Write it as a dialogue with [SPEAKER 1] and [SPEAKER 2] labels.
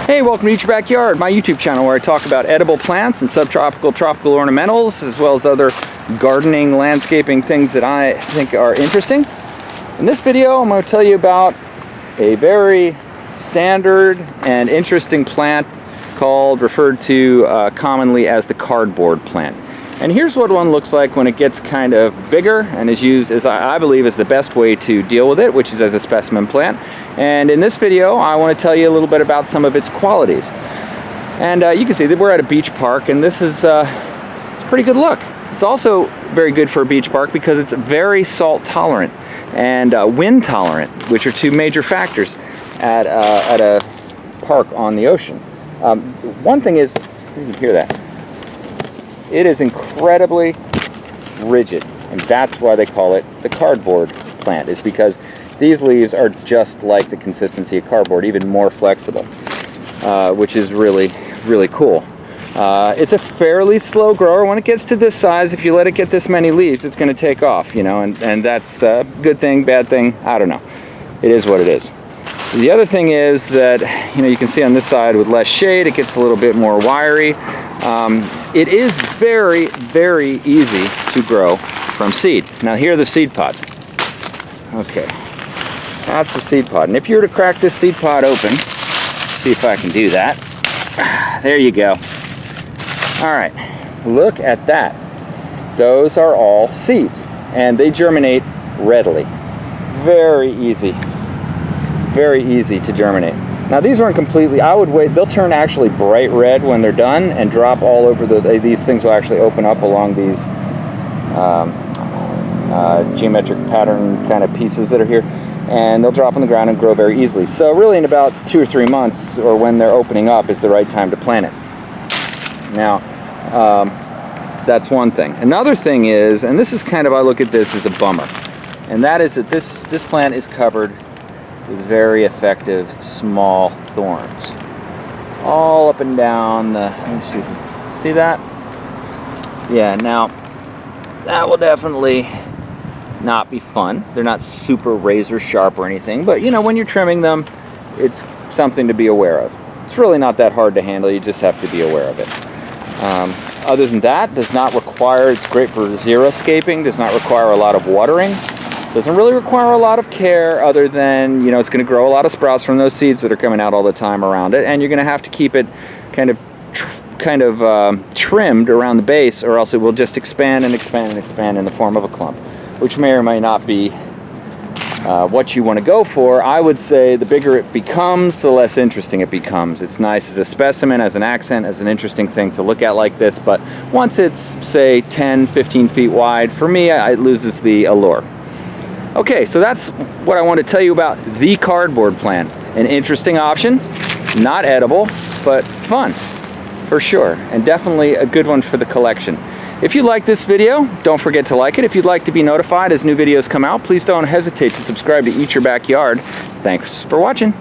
[SPEAKER 1] Hey, welcome to Eat Your Backyard, my YouTube channel where I talk about edible plants and subtropical, tropical ornamentals, as well as other gardening, landscaping things that I think are interesting. In this video, I'm going to tell you about a very standard and interesting plant referred to commonly as the cardboard plant. And here's what one looks like when it gets kind of bigger and is used as I believe is the best way to deal with it, which is as a specimen plant. And in this video, I want to tell you a little bit about some of its qualities. And you can see that we're at a beach park, and this is it's a pretty good look. It's also very good for a beach park because it's very salt tolerant and wind tolerant, which are two major factors at a park on the ocean. One thing is, you can hear that. It is incredibly rigid, and that's why they call it the cardboard plant, is because these leaves are just like the consistency of cardboard, even more flexible, which is really, really cool. It's a fairly slow grower. When it gets to this size, if you let it get this many leaves, it's going to take off, you know, and that's a good thing, bad thing, I don't know. It is what it is. The other thing is that, you know, you can see on this side with less shade, it gets a little bit more wiry. It is very, very easy to grow from seed. Now here are the seed pods. Okay, that's the seed pod. And if you were to crack this seed pod open, see if I can do that. There you go. All right, look at that. Those are all seeds, and they germinate readily. Very easy to germinate. Now these aren't completely, I would wait, they'll turn actually bright red when they're done and drop all over these things will actually open up along these geometric pattern kind of pieces that are here, and they'll drop on the ground and grow very easily. So really in about 2 or 3 months, or when they're opening up, is the right time to plant it. Now, that's one thing. Another thing is, and this is kind of, I look at this as a bummer, and that is that this plant is covered with very effective small thorns all up and down the, let me see that? Yeah, now that will definitely not be fun. They're not super razor sharp or anything, but you know, when you're trimming them, it's something to be aware of. It's really not that hard to handle, you just have to be aware of it. Other than that, does not require, it's great for xeriscaping, does not require a lot of watering. Doesn't really require a lot of care, other than, you know, it's going to grow a lot of sprouts from those seeds that are coming out all the time around it, and you're going to have to keep it kind of trimmed around the base, or else it will just expand and expand and expand in the form of a clump, which may or may not be what you want to go for. I would say the bigger it becomes, the less interesting it becomes. It's nice as a specimen, as an accent, as an interesting thing to look at like this, but once it's, say, 10, 15 feet wide, for me, it loses the allure. Okay, so that's what I want to tell you about the cardboard plant. An interesting option, not edible, but fun, for sure, and definitely a good one for the collection. If you like this video, don't forget to like it. If you'd like to be notified as new videos come out, please don't hesitate to subscribe to Eat Your Backyard. Thanks for watching.